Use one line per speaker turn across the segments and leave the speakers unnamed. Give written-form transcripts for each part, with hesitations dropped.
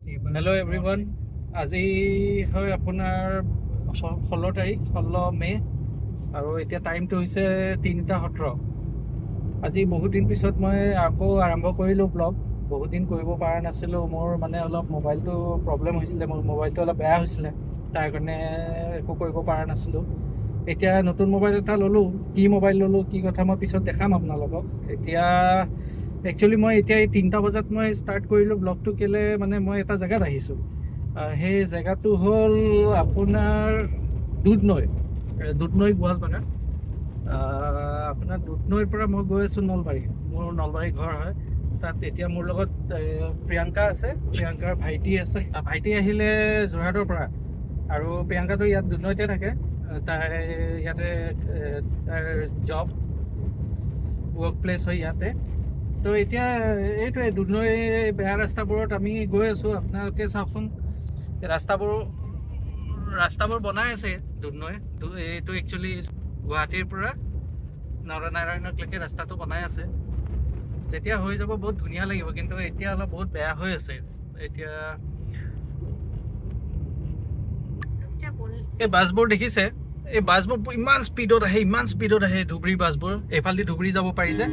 Hello everyone. আজি হয় আপোনাৰ 16 তাৰিখ 16 মে আৰু এতিয়া টাইমটো হৈছে 3:17 আজি বহুত দিন পিছত মই আকৌ আৰম্ভ কৰিলো ব্লগ বহুত দিন কৰিব পৰা নাছিলো মোৰ মানে অলপ মোবাইলটো প্ৰবলেম হৈছিল মোৰ মোবাইলটো অলপ বেয়া হৈছিল তাৰ কাৰণে একো কৰিব পৰা নাছিলো এতিয়া নতুন মোবাইল এটা ললো কি মোবাইল ললো কি কথা মই পিছত দেখাম আপোনালোকক এতিয়া Actually, মই এতিয়া 3টা বজাত মই ষ্টাৰ্ট কৰিলো ব্লগটো কেলে মানে মই এটা জায়গাত আহিছো সেই জায়গাটো হল আপোনাৰ দুধনৈ গোৱালপাৰা আপোনাৰ দুধনৈৰ পৰা মই গৈ আছো নলবাৰী মোৰ নলবাৰী ঘৰ হয় তাত এতিয়া মোৰ লগত প্ৰিয়ংকা আছে প্ৰিয়ংকাৰ ভাইটি আছে ভাইটি আহিলে যোৰহাটৰ পৰা আৰু প্ৰিয়ংকাটো ইয়াত দুধনৈতে থাকে তাই ইয়াতে তাৰ জব ৱৰ্ক প্লেছ হয় ইয়াতে তো এতিয়া এইটোৱে দুধনৈ বেয়া ৰাস্তাবোৰত আমি গৈ আছো আপোনালোকে চাওকচোন ৰাস্তাবোৰ বনাই আছে দুধনৈ এইটো একচুৱেলি গুৱাহাটীৰ পৰা নৰনাৰায়ণলৈকে ৰাস্তাটো বনাই আছে যেতিয়া হৈ যাব বহুত ধুনীয়া লাগিব কিন্তু এতিয়া অলপ বহুত বেয়া হৈ আছে এতিয়া এই বাছবোৰ দেখিছে এই বাছবোৰ ইমান স্পীডত আহে ধুবৰী বাছবোৰ এফালদি ধুবৰী যাব পাৰি যে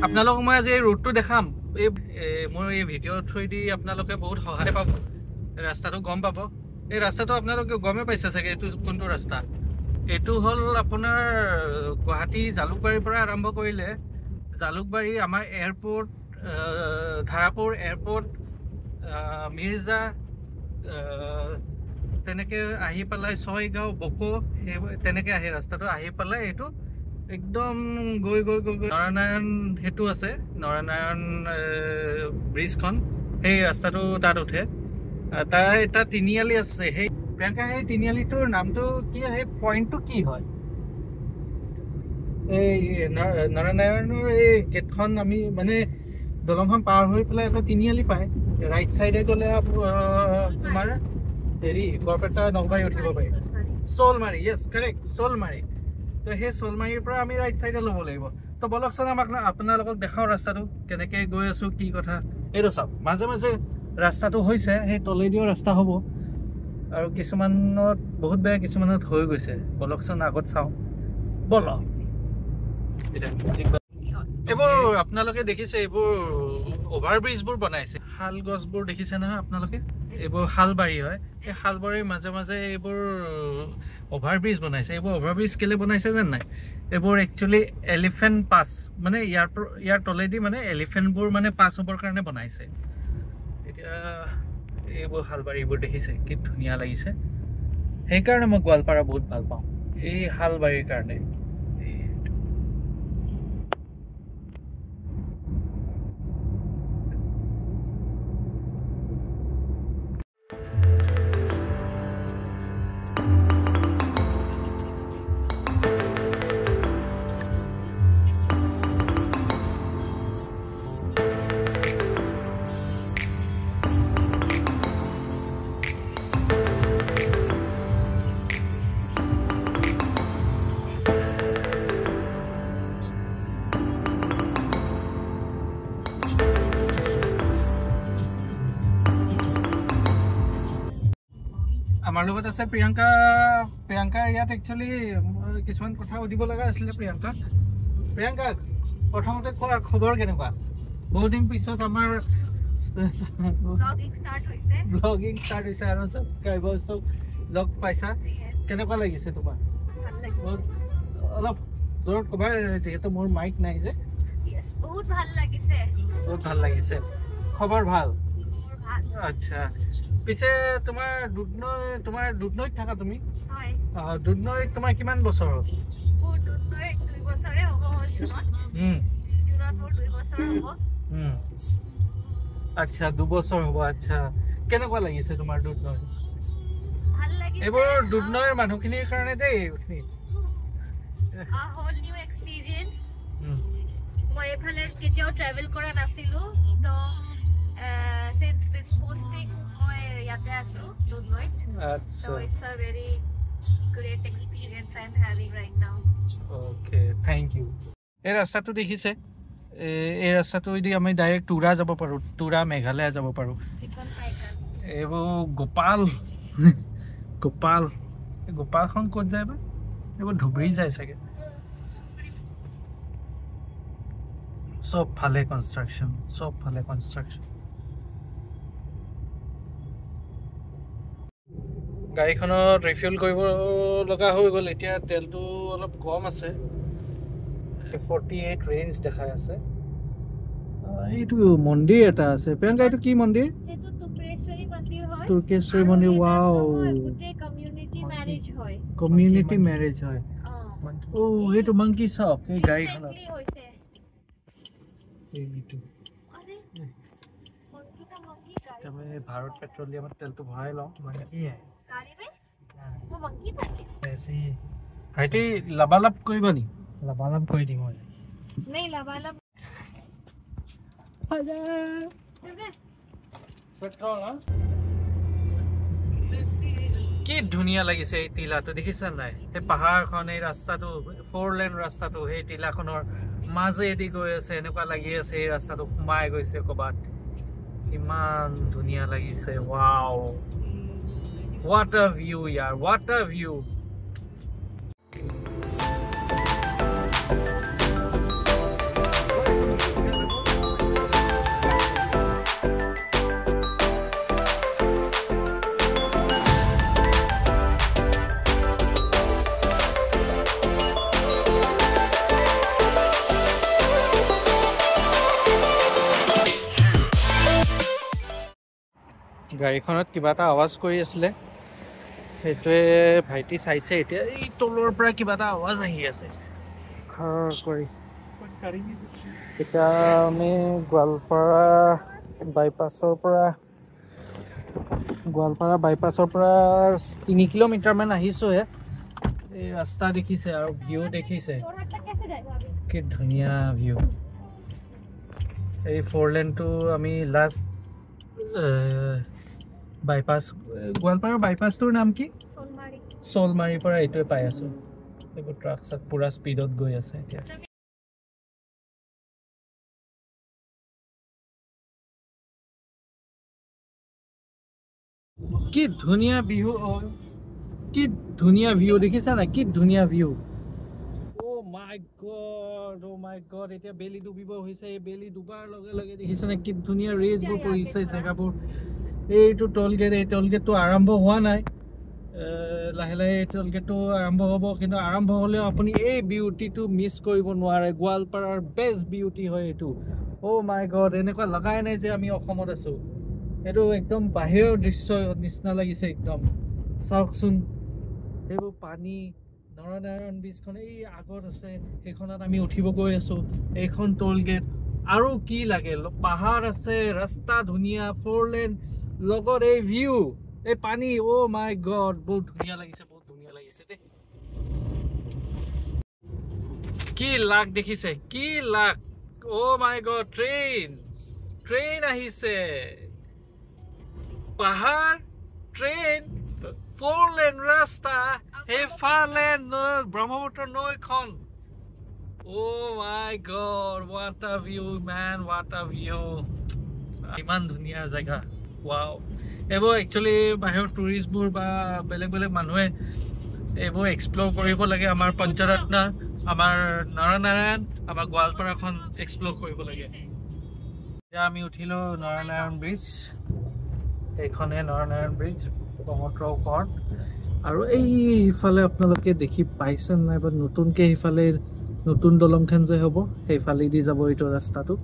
আপোনালোকক মই আজি এই ৰোডটো দেখাম মোৰ এই ভিডিঅ' থ্ৰুদি আপোনালোকে বহুত সহায় পাব ৰাস্তাটো গম পাব এই ৰাস্তাটো আপোনালোকে গমে পাইছে চাগে এইটো কোনটো ৰাস্তা এইটো হ'ল আপোনাৰ গুৱাহাটী জালুকবাৰীৰ পৰা আৰম্ভ কৰিলে জালুকবাৰী আমাৰ এয়াৰপোৰ্ট ধাৰাপুৰ এয়াৰপোৰ্ট মিৰ্জা তেনেকে আহি পেলাই ছয়গাঁও বকো তেনেকে আহে ৰাস্তাটো আহি পেলাই এইটো একদম গৈ নৰনাৰায়ণ হেতু আছে নৰনাৰায়ণ ব্ৰিজখন সেই ৰাস্তাটো তাত উঠে তাৰ এটা তিনিআলি আছে সেই প্ৰিয়ংকা সেই তিনিআলিটোৰ নামটো কি সেই পইণ্টটো কি হয় এই নৰনাৰায়ণৰ এই গেটখন আমি মানে দলংখন পাৰ হৈ পেলাই এটা তিনিআলি পায় ৰাইট চাইডে গ'লে তোমাৰ হেৰি বৰপেটা নলবাৰী উঠিব পাৰি শ'লমাৰী য়েছ কাৰেক্ট শ'লমাৰী তো সেই শ'লমাৰীৰ পৰা আমি ৰাইট চাইডে ল'ব লাগিব তো বলকচোন আপোনালোকক দেখাওঁ ৰাস্তাটো কেনেকে গৈ আছো কি কথা এইটো চাওক মাজে মাজে ৰাস্তাটো হৈছে সেই তলেদিও ৰাস্তা হ'ব আৰু কিছুমানত বহুত বেয়া কিছুমানত হৈ গৈছে বলকচোন আগত চাওঁ বলক এইবোৰ আপোনালোকে দেখিছে এইবোৰ অভাৰব্ৰিজবোৰ বনাইছে শাল গছবোৰ দেখিছে নহয় আপোনালোকে এইবোৰ শালবাৰী হয় এই শালবাৰীৰ মাজে মাজে এইবোৰ অভাৰব্ৰিজ বনাইছে এইবোৰ অভাৰব্ৰিজ কেলে বনাইছে যেন নাই এইবোৰ একচুৱেলি এলিফেণ্ট পাছ মানে ইয়াৰ তলেদি মানে এলিফেণ্টবোৰ মানে পাছ হ'বৰ কাৰণে বনাইছে এতিয়া এইবোৰ শালবাৰীবোৰ দেখিছে কি ধুনীয়া লাগিছে সেইকাৰণে মই গোৱালপাৰা বহুত ভাল পাওঁ এই শালবাৰীৰ কাৰণে আমাৰ লগত আছে প্ৰিয়ংকা ইয়াত একচুৱেলি কিছুমান কথা সুধিব লগা আছিলে প্ৰিয়ংকা প্ৰথমতে কোৱা খবৰ কেনেকুৱা বহুত দিন পিছত আমাৰ ব্লগিং ষ্টাৰ্ট হৈছে আৰু ছাবস্ক্ৰাইবাৰ্ছক লগ পাইছা কেনেকুৱা লাগিছে তোমাৰ অলপ জোৰত ক'বা যিহেতু মোৰ মাইক নাই যে বহুত ভাল লাগিছে খবৰ ভাল আচ্ছা পিছে তোমাৰ দুধনৈত থাকা তুমি দুধনৈত তোমাৰ কিমান বছৰ হ'ল আচ্ছা 2 বছৰ হ'ব আচ্ছা কেনেকুৱা লাগিছে তোমাৰ দুধনৈ এইবোৰ দুধনৈৰ মানুহখিনিৰ কাৰণে দেই
মই এফালে কেতিয়াও ট্ৰেভেল কৰা নাছিলো তো since this posting মই ইয়াতে আছো দুধনৈত so it's a very great experience I'm having right now
okay thank you এই ৰাস্তাটো দেখিছে এই ৰাস্তাটো দি আমি ডাইৰেক্ট টুৰা যাব পাৰো টুৰা মেঘালয় যাব পাৰো এইবোৰ গোপাল গোপাল গোপালখন ক'ত যায় বা এইবোৰ ধুবুৰী যায় চাগে সব ফালে কনষ্ট্ৰাকশ্যন গাড়ীখনত ৰিফিল কৰিব লগা হৈ গ'ল এতিয়া তেলটো অলপ কম আছে 48 ৰেঞ্জ দেখাই আছে এইটো মন্দিৰ এটা আছে প্ৰিয়ংকা এইটো কি মন্দিৰ
সেইটো তুক্ৰেশ্বৰী মন্দিৰ হয়
তুৰ্কেশ্বৰী মন্দিৰ ওৱাও
গোটেই
কমিউনিটি মেৰেজ হয় ও এইটো মাংকি শপ এই গাড়ীখনত
হৈছে
এইটো
আৰে মন্কিটা মংকি গাড়ী
তবে ভাৰত পেট্ৰলিয়ামত তেলটো ভৰাই লওঁ মানে কি হয়
गाड़ी में वो मंकी था
ऐसे ही भाईटी लबालब कोई दी मोय
नहीं लबालब
आजा पेट्रोल ना কি ধুনিয়া লাগিছে এই টিলাটো দেখিছা নাই এই পাহাৰখন এই ৰাস্তাটো 4 লেন ৰাস্তাটো এই টিলাখনৰ মাজেদি গৈ আছে এনেকুৱা লাগি আছে এই ৰাস্তাটো সোমাই গৈছে কবাত ইমান ধুনিয়া লাগিছে wow What a view, yaar. What a view. গাড়ীখনত কিবা এটা আৱাজ কৰি আছিলে সেইটোৱে ভাইটি চাইছে এতিয়া এই তলৰ পৰা কিবা এটা আৱাজ আহি আছে খৰ কৰি এতিয়া আমি গোৱালপাৰা বাইপাছৰ পৰা 3 কিলোমিটাৰমান আহিছোঁহে এই ৰাস্তা দেখিছে আৰু ভিউ দেখিছে কি ধুনীয়া ভিউ এই 4 লেনটো আমি লাষ্ট বাইপাছ গোৱালপাৰা বাইপাছটোৰ নাম কি সোলমাৰীৰ পৰা এইটোৱে পাই আছো এইবোৰ ট্ৰাক চাক পুৰা স্পীডত গৈ আছে এতিয়া কি ধুনীয়া ভিউ দেখিছা না কি ধুনীয়া ভিউ ও মাই গড এতিয়া বেলি ডুবিব হৈছে এই বেলি ডুবাৰ লগে লগে দেখিছা না কি ধুনীয়া ৰেজবোৰ পৰিছে জেগাবোৰ এইটো টোলগেট এই টোলগেটটো আৰম্ভ হোৱা নাই লাহে লাহে এই টোলগেটটো আৰম্ভ হ'ব কিন্তু আৰম্ভ হ'লেও আপুনি এই বিউটিটো মিছ কৰিব নোৱাৰে গোৱালপাৰাৰ বেষ্ট বিউটি হয় এইটো অ' মাই গড এনেকুৱা লগাই নাই যে আমি অসমত আছোঁ এইটো একদম বাহিৰৰ দৃশ্য নিচিনা লাগিছে একদম চাওকচোন এইবোৰ পানী নৰনাৰায়ণ ব্ৰীজখন এই আগত আছে সেইখনত আমি উঠিব গৈ আছোঁ এইখন টোলগেট আৰু কি লাগে পাহাৰ আছে ৰাস্তা ধুনীয়া 4 লেন লগত এই ভিউ এই পানী অ' মাই গড বহুত ধুনীয়া লাগিছে দেই কি লাগ দেখিছে কি লাগ অ' মাই গড ট্ৰেইন আহিছে পাহাৰ ট্ৰেইন 4 লেন ৰাস্তা সেইফালে ব্ৰহ্মপুত্ৰ নৈখন অ' মাই god what a view man what a view ইমান ধুনীয়া জেগা ওয়াও এইবোৰ একচুয়ালি বাহিৰৰ টুৰিষ্টবোৰ বা বেলেগ বেলেগ মানুহে এইবোৰ এক্সপ্লোৰ কৰিব লাগে আমাৰ পঞ্চৰত্ন আমাৰ নৰনাৰায়ণ আমাৰ গোৱালপাৰাখন এক্সপ্লোৰ কৰিব লাগে এতিয়া আমি উঠিলো নৰনাৰায়ণ ব্ৰিজ এইখনে নৰনাৰায়ণ ব্ৰিজ ব্ৰহ্মপুত্ৰৰ ওপৰত আৰু এইফালে আপোনালোকে দেখি পাইছে নাই বা নতুনকৈ সেইফালে নতুন দলংখন যে হ'ব সেইফালেদি যাব এইটো ৰাস্তাটো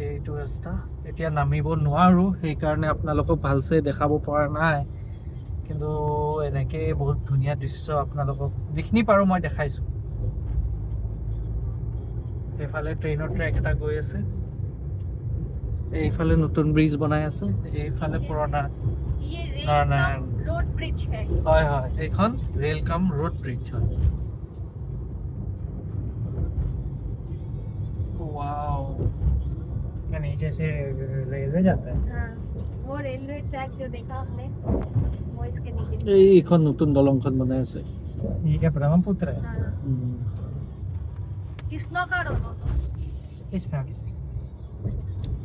এইটো ৰাস্তা এতিয়া নামিব নোৱাৰো সেইকাৰণে আপোনালোকক ভালছে দেখাব পৰা নাই কিন্তু এনেকে বহুত ধুনীয়া দৃশ্য আপোনালোকক যিখিনি পাৰো মই দেখাইছো এইফালে ট্ৰেইনৰ ট্ৰেক এটা গৈ আছে এইফালে নতুন ব্ৰিজ বনাই আছে এইফালে পুৰণা
रोड ब्रिज है
হয় হয় এইখন ৰেল কাম रोड ब्रिज হয় वाओ नीचे से रेलवे जाता है
हाँ, वो रेलवे ट्रैक जो देखा आपने वो इसके नीचे
এইখন নতুন দলংখন বনাই আছে ये क्या ब्रह्मपुत्र है
कृष्ण का रोड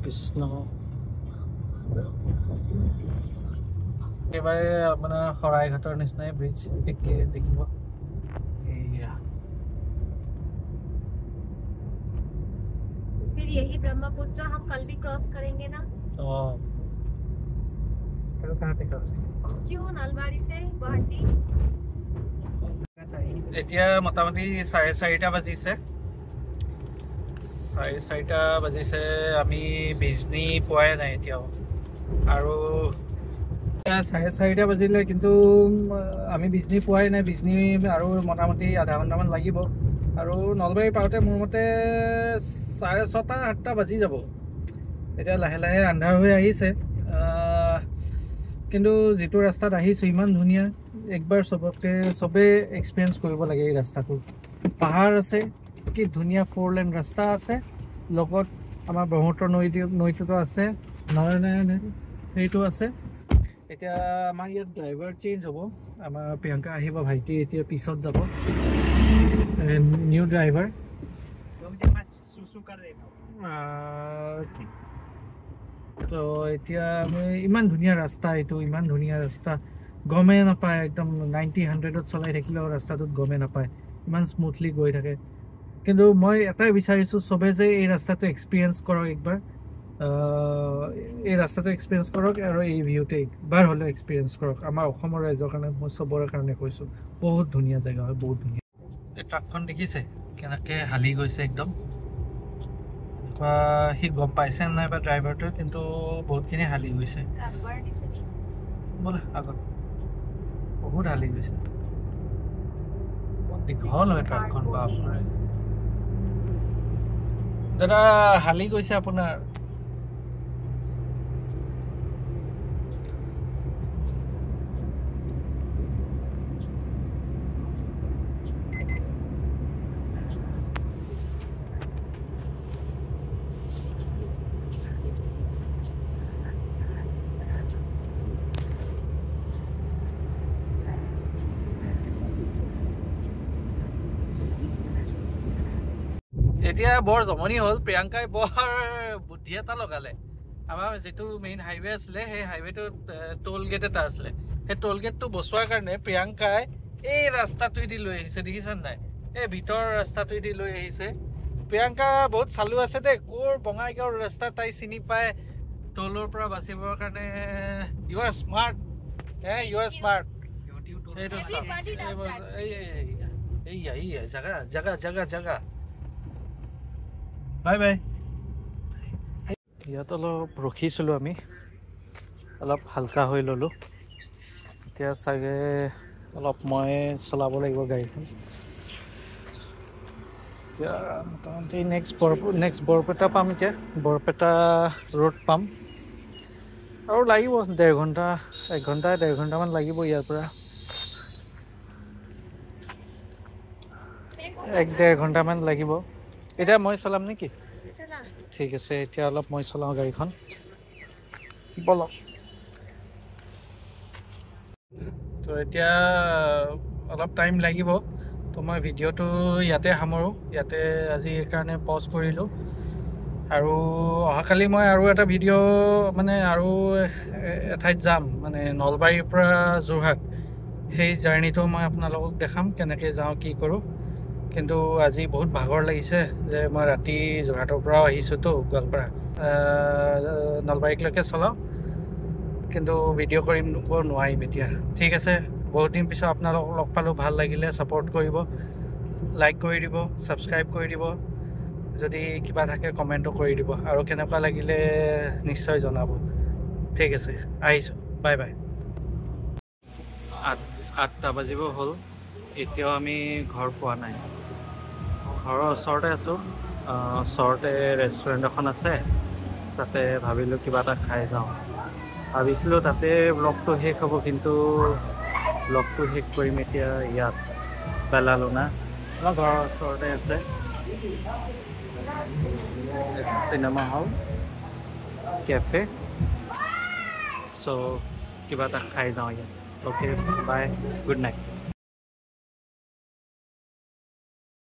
कृष्ण এবাৰে আপোনাৰ শৰাইঘাটৰ নিচিনাই ব্ৰিজ একে দেখিব এয়া
फिर यही ब्रह्मपुत्र हम कल भी क्रॉस करेंगे ना
चलो कहाँ पे क्रॉस
क्यों नलबाड़ी से गुवाहाटी
এতিয়া মোটামুটি 4:30 বাজিছে 4:30 বাজিছে আমি বিজনী পোৱাই নাই এতিয়াও আৰু 4:30 বাজিলে কিন্তু আমি বিজনী পোৱাই নাই বিজনী আৰু মোটামুটি আধা ঘণ্টামান লাগিব আৰু নলবাৰী পাওঁতে মোৰ মতে 6:30-7টা বাজি যাব এতিয়া লাহে লাহে আন্ধাৰ হৈ আহিছে কিন্তু যেটো ৰাস্তাত আহিছো ইমান ধুনীয়া একবাৰ সবে এক্সপেৰিয়েন্স কৰিব লাগে এই ৰাস্তাটো পাহাৰ আছে কি ধুনীয়া 4 লেন ৰাস্তা আছে লগত আমাৰ ব্ৰহ্মপুত্ৰ নৈটো আছে নৰনাৰায়ণ সেইটো আছে এতিয়া আমাৰ ইয়াত ড্ৰাইভাৰ চেঞ্জ হ'ব আমাৰ প্ৰিয়ংকা আহিব ভাইটি এতিয়া পিছত যাব নিউ ড্ৰাইভাৰ তো এতিয়া আমি ইমান ধুনীয়া ৰাস্তা এইটো ইমান ধুনীয়া ৰাস্তা গমে নাপায় একদম 90-100ত চলাই থাকিলেও ৰাস্তাটোত গমে নাপায় ইমান স্মুথলি গৈ থাকে কিন্তু মই এটাই বিচাৰিছোঁ সবে যে এই ৰাস্তাটো এক্সপিৰিয়েন্স কৰক একবাৰ এই ৰাস্তাটো এক্সপিৰিয়েন্স কৰক আৰু এই ভিউটো একবাৰ হ'লেও এক্সপিৰিয়েন্স কৰক আমাৰ অসমৰ ৰাইজৰ কাৰণে মই সবৰে কাৰণে কৈছোঁ বহুত ধুনীয়া জেগা হয় বহুত ধুনীয়া এই ট্ৰাকখন দেখিছে কেনেকৈ হালি গৈছে একদম সি গম পাইছে নাই বা ড্ৰাইভাৰটো কিন্তু বহুতখিনি হালি গৈছে বোলে আগত বহুত হালি গৈছে বহুত দীঘল হয় ট্ৰাকখন বাপৰে দাদা হালি গৈছে আপোনাৰ এতিয়া বৰ জমনি হ'ল প্ৰিয়ংকাই বৰ বুদ্ধি এটা লগালে আমাৰ যেটো মেইন হাইৱে আছিলে সেই হাইৱেটো টোল গেট এটা আছিলে সেই টোল গেটটো বসোৱাৰ কাৰণে প্ৰিয়ংকাই এই ৰাস্তাটোৱেদি লৈ আহিছে দেখিছেন নাই এই ভিতৰ ৰাস্তাটোৱেদি লৈ আহিছে প্ৰিয়ংকা বহুত চালু আছে দে কোৰ বঙাইগাঁৱৰ ৰাস্তা তাই চিনি পায় টোলৰ পৰা বাচিবৰ কাৰণে you are smart you are smart এইটো এই জাগা বাই বাই ইয়াত অলপ ৰখিছিলোঁ আমি অলপ হালকা হৈ ল'লোঁ এতিয়া চাগে অলপ মই চলাব লাগিব গাড়ীখন এতিয়া মোটামুটি নেক্সট বৰপেটা পাম এতিয়া বৰপেটা ৰোড পাম আৰু লাগিব 1.5 ঘণ্টা 1.5 ঘণ্টামান লাগিব ইয়াৰ পৰা 1.5 ঘণ্টামান লাগিব এতিয়া মই চলাম নেকি ঠিক আছে এতিয়া অলপ মই চলাওঁ গাড়ীখন বলক তো এতিয়া অলপ টাইম লাগিব তো মই ভিডিঅ'টো ইয়াতে সামৰোঁ ইয়াতে আজি কাৰণে পজ কৰিলোঁ আৰু অহাকালি মই আৰু এটা ভিডিঅ' মানে আৰু এঠাইত যাম মানে নলবাৰীৰ পৰা যোৰহাট সেই জাৰ্ণিটো মই আপোনালোকক দেখাম কেনেকৈ যাওঁ কি কৰোঁ কিন্তু আজি বহুত ভাগৰ লাগিছে যে মই ৰাতি যোৰহাটৰ পৰাও আহিছোঁ তো গোৱালপাৰা নলবাৰীলৈকে চলাওঁ কিন্তু ভিডিঅ' কৰিম নোৱাৰিম এতিয়া ঠিক আছে বহুত দিন পিছত আপোনালোকক লগ পালোঁ ভাল লাগিলে ছাপোৰ্ট কৰিব লাইক কৰি দিব ছাবস্ক্ৰাইব কৰি দিব যদি কিবা থাকে কমেণ্টো কৰি দিব আৰু কেনেকুৱা লাগিলে নিশ্চয় জনাব ঠিক আছে আহিছোঁ বাই বাই 8টা বাজিব হ'ল এতিয়াও আমি ঘৰ পোৱা নাই ঘৰৰ ওচৰতে আছোঁ ওচৰতে ৰেষ্টুৰেণ্ট এখন আছে তাতে ভাবিলোঁ কিবা এটা খাই যাওঁ ভাবিছিলোঁ তাতে ব্লগটো শেষ হ'ব কিন্তু ব্লগটো শেষ কৰিম এতিয়া ইয়াত পেলালোঁ না আমাৰ ঘৰৰ ওচৰতে আছে চিনেমা হল কেফে চ' কিবা এটা খাই যাওঁ ইয়াত অ'কে বাই গুড নাইট